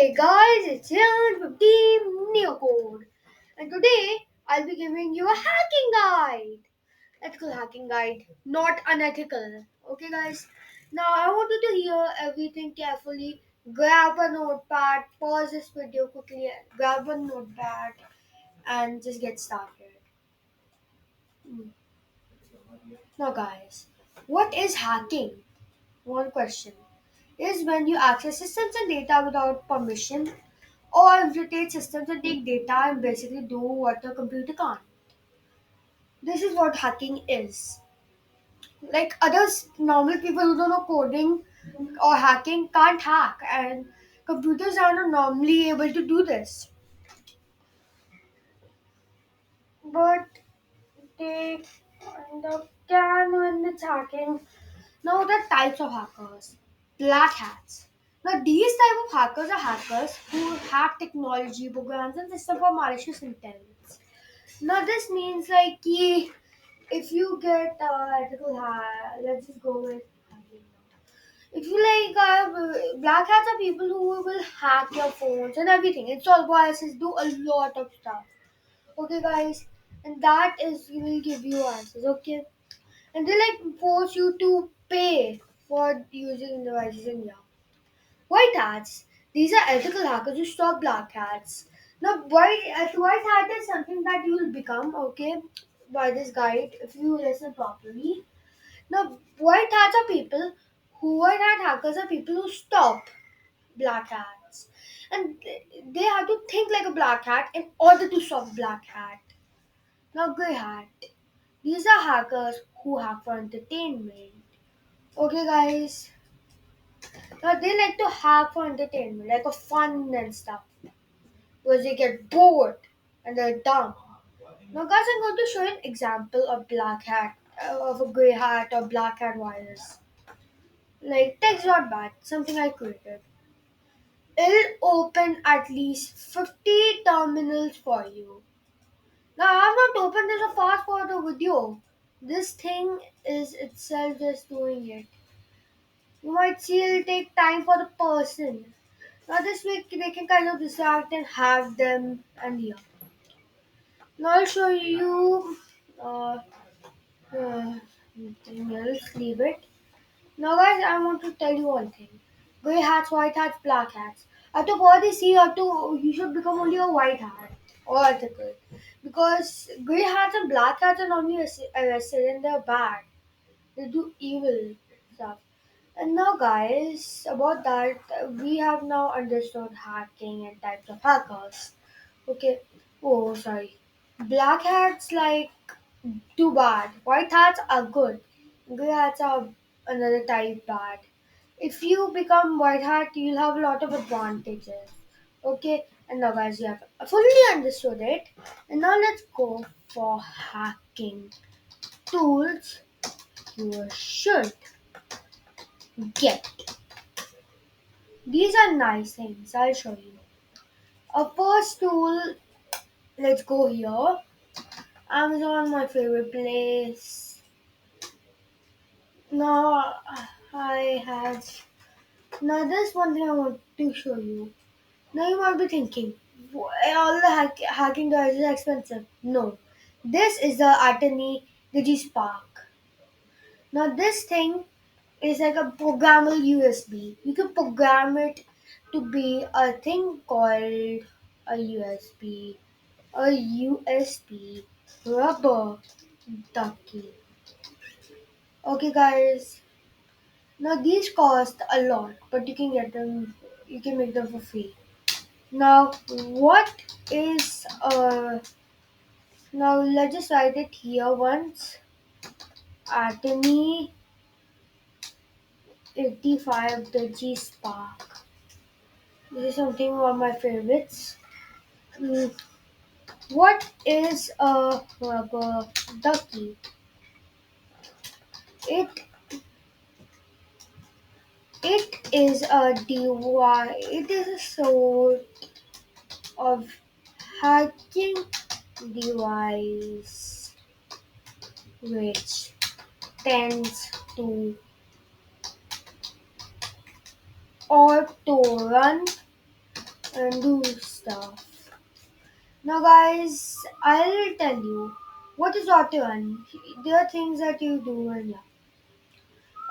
Hey guys, it's Jan from Team Neocode, and today I'll be giving you a hacking guide. Ethical hacking guide, not unethical. Okay, guys. Now I want you to hear everything carefully. Grab a notepad, pause this video quickly, grab a notepad, and just get started. Hmm. Now, guys, what is hacking? One question is when you access systems and data without permission, or infiltrate systems and take data and basically do what a computer can't. This is what hacking is. Like others, normal people who don't know coding or hacking can't hack, and computers are not normally able to do this. But they kind of can when it's hacking. Now, the types of hackers: black hats. Now, these type of hackers are hackers who hack technology, programs, and systems for malicious intent. Now this means like if you get ethical let's just go with if you like black hats are people who will hack your phones and everything. Install viruses, do a lot of stuff. Okay, guys, and that is will give you answers. Okay, and they like force you to pay for using devices in yeah. White hats. These are ethical hackers who stop black hats. Now, white hat is something that you will become, okay, by this guide if you listen properly. Now, white hat hackers are people who stop black hats. And they have to think like a black hat in order to stop black hat. Now, grey hat. These are hackers who hack for entertainment. Okay, guys. Now, they like to hack for entertainment, like a fun and stuff. Because they get bored and they're dumb. Now, guys, I'm going to show you an example of black hat, of a grey hat or black hat virus. Like text.bat, something I created. It'll open at least 50 terminals for you. Now, I have not opened this a fast forward the video. This thing is itself just doing it. You might see it'll take time for the person. Now, this way they can kind of distract and hack them and yeah. Now I'll show you uh, nothing else. Leave it. Now, guys, I want to tell you one thing: gray hats, white hats, black hats. After all this, you should become only a white hat or ethical, because gray hats and black hats are normally arrested and they're bad. They do evil stuff. And now, guys, about that, we have now understood hacking and types of hackers. Okay. Oh, sorry. Black hats like too bad. White hats are good. Grey hats are another type bad. If you become white hat, you'll have a lot of advantages. Okay, and now guys, you have fully understood it. And now let's go for hacking tools you should get. These are nice things. I'll show you. A first tool. Let's go here. Amazon, my favorite place. Now I have. Now there's one thing I want to show you. Now you might be thinking, all the hacking guys is expensive. No, this is the Attorney DigiSpark. Now this thing is like a programmable USB. You can program it to be a thing called a USB rubber ducky. Okay, guys. Now these cost a lot, but you can get them. You can make them for free. Now, what is now let's just write it here once. Atomy 85 the G Spark. This is something one of my favorites. Mm, what is a rubber ducky? It it is a device. It is a sort of hacking device which tends to auto run and do stuff. Now, guys, I'll tell you what is auto run. There are things that you do, and yeah,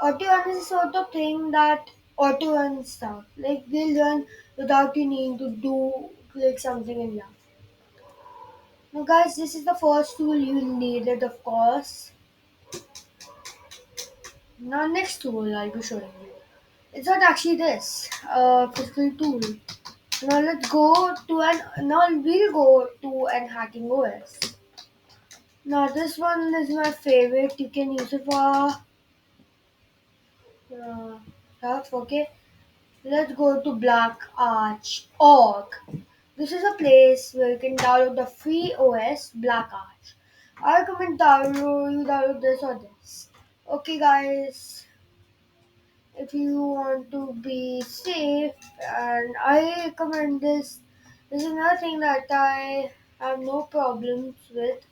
auto run is a sort of thing that auto run stuff. Like they'll run without you needing to do click something, and yeah. Now, guys, this is the first tool you needed, of course. Now, next tool I'll be showing you. It's not actually this physical tool. Now let's go to an now we'll go to an hacking OS. Now this one is my favorite. You can use it for stuff. Okay, let's go to blackarch.org. This is a place where you can download the free OS Black Arch. I recommend download this or this. Okay, guys, if you want to be safe, and I recommend this. This is another thing that I have no problems with.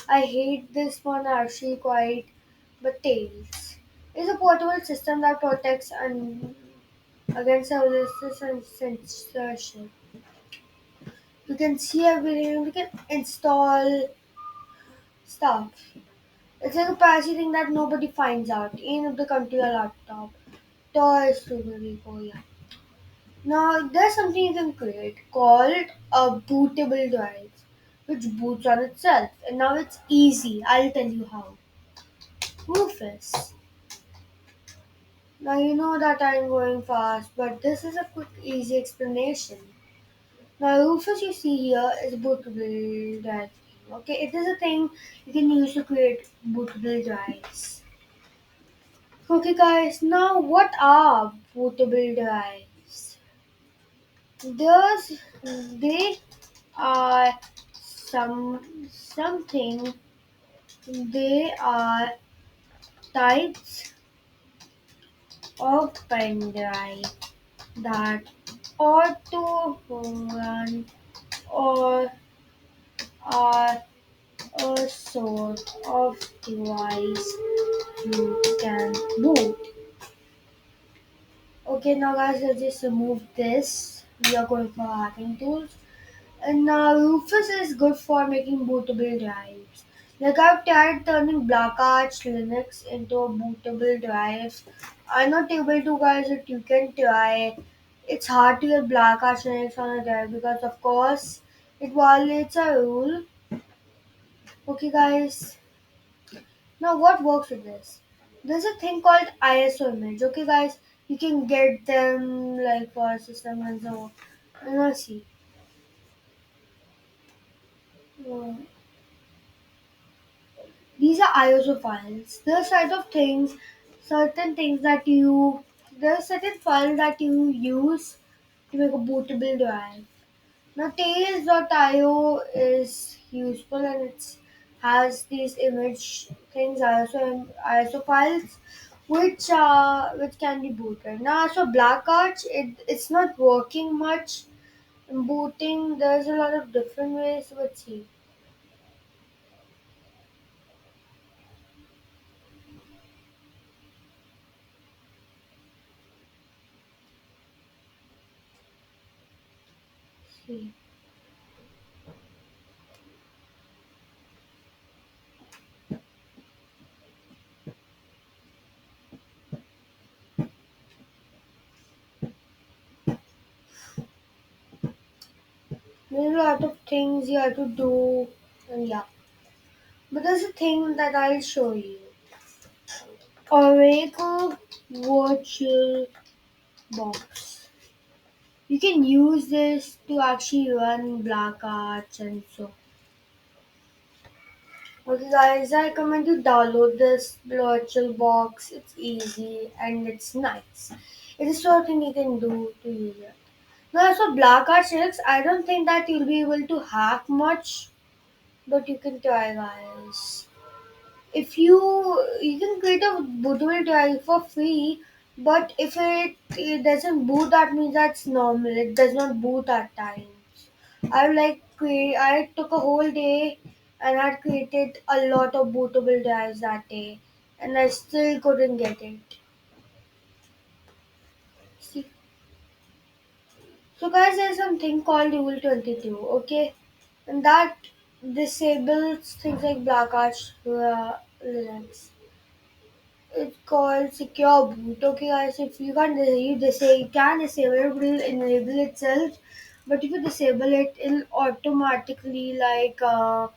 I hate this one actually quite, but Tails is a portable system that protects against viruses and censorship. You can see everything. You can install stuff. It's like a privacy thing that nobody finds out, even if they come to your laptop. Toys to the repo, yeah. Now, there's something you can create called a bootable drive, which boots on itself. And now it's easy. I'll tell you how. Rufus. Now, you know that I'm going fast, but this is a quick, easy explanation. Now, Rufus you see here is bootable drive. Okay, it is a thing you can use to create bootable drives. Okay, guys, now what are bootable drives? There's, they are something. They are types of pen drive that auto run or are a sort of device you can boot. Okay, now guys, let's just remove this. We are going for hacking tools. And Rufus is good for making bootable drives. Like I've tried turning Black Arch Linux into a bootable drive. I'm not able to, guys, but you can try. It's hard to get Black Arch Linux on a drive because, of course, it violates a rule. Okay, guys. Now, what works with this? There's a thing called ISO image. Okay, guys, you can get them like for a system and so on. And let's see. Uh, These are ISO files. There are certain things that you, there are certain files that you use to make a bootable drive. Now, Tails.io is useful and it has these image things, ISO files, which can be booted. Now, as for Black Arch, it's not working much. In booting, there's a lot of different ways. Let's see. See. There's a lot of things you have to do, and yeah. But there's a thing that I'll show you. Oracle Virtual Box. You can use this to actually run Black Arts and so. Okay, guys, I recommend you download this Virtual Box. It's easy and it's nice. It is sort of thing you can do to use it. Now, as for Black Arts 6, I don't think that you'll be able to hack much, but you can try, guys. If you can create a bootable drive for free, but if it doesn't boot, that means that's normal. It does not boot at times. I took a whole day and I created a lot of bootable drives that day, and I still couldn't get it. See, So guys, there's something called Rule 22, okay? And that disables things like black arch Linux. It's called secure boot. Okay guys, if you can't you can disable it, it will enable itself. But if you disable it, it'll automatically enable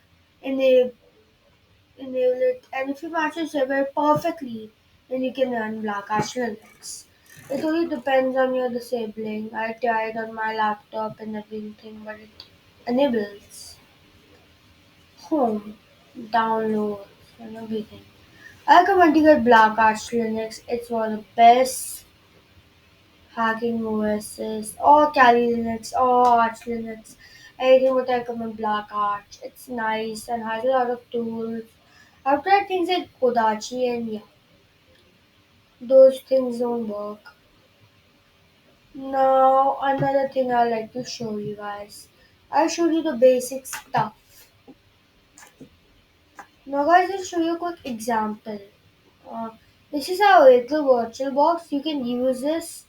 enable it. And if you match the server perfectly, then you can run Black Ash Linux. It only depends on your disabling. I tried on my laptop and everything, but it enables home, downloads, and everything. I recommend you get Black Arch Linux. It's one of the best hacking OSs, or Kali Linux, or Arch Linux. Anything would recommend Black Arch. It's nice and has a lot of tools. I've tried things like Kodachi, and yeah, those things don't work. Now, another thing I like to show you guys. I showed you the basic stuff. Now, guys, I'll show you a quick example. Uh, this is our little virtual box. You can use this.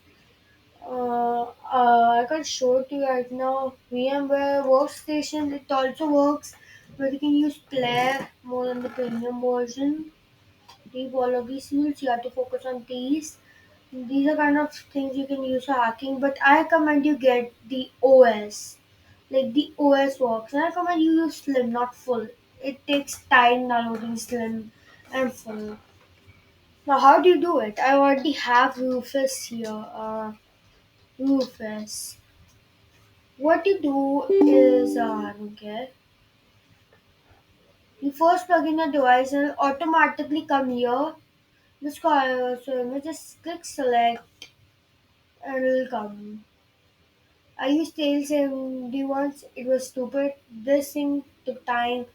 I can show it to you right now. VMware Workstation, it also works, but you can use Claire more than the premium version. Leave all of these tools. You have to focus on these. These are kind of things you can use for hacking, but I recommend you get the OS. Like the OS works. And I recommend you use Slim, not full. It takes time downloading Slim and full. Now, how do you do it? I already have Rufus here. Rufus. What you do is, okay, you first plug in your device and it'll automatically come here. So you just click select and it'll come. I used Tails MD once. It was stupid. This thing took time,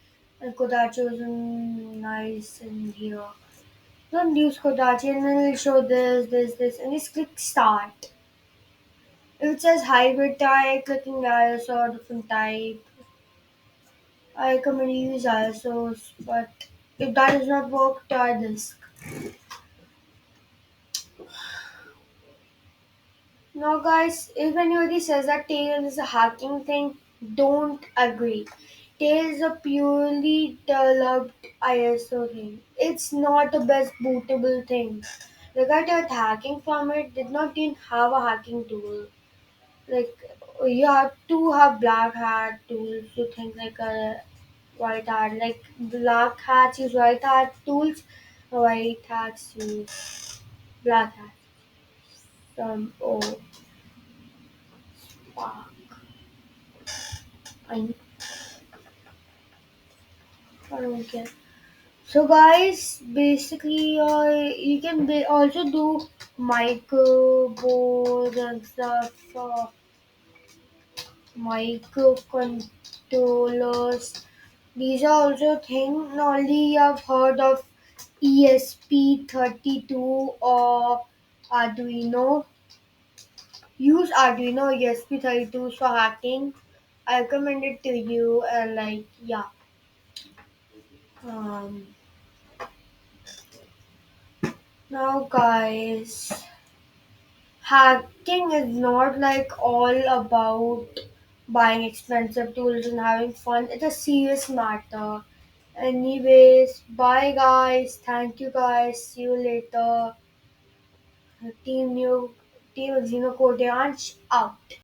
and Kodachi was nice in here. Don't use Kodachi, and then it'll show this, and just click start. If it says hybrid type, clicking ISO or different type. I recommend you use ISOs, but if that does not work, try this. Now, guys, if anybody says that Tails is a hacking thing, don't agree. Tails is a purely developed ISO thing. It's not the best bootable thing. Like I tried hacking from it, did not even have a hacking tool. Like you have to have black hat tools to think like a white hat. Like black hats use white hat tools, white hats use black hat. Oh, fuck. I I don't care. So guys, basically, you can also do microboards and stuff, microcontrollers. These are also things. Only I've heard of ESP32 or Arduino. Use Arduino ESP32 for hacking. I recommend it to you, and like yeah. Um, Now guys, hacking is not like all about buying expensive tools and having fun. It's a serious matter. Anyways, bye guys. Thank you guys. See you later. Team New Team Xenocode out.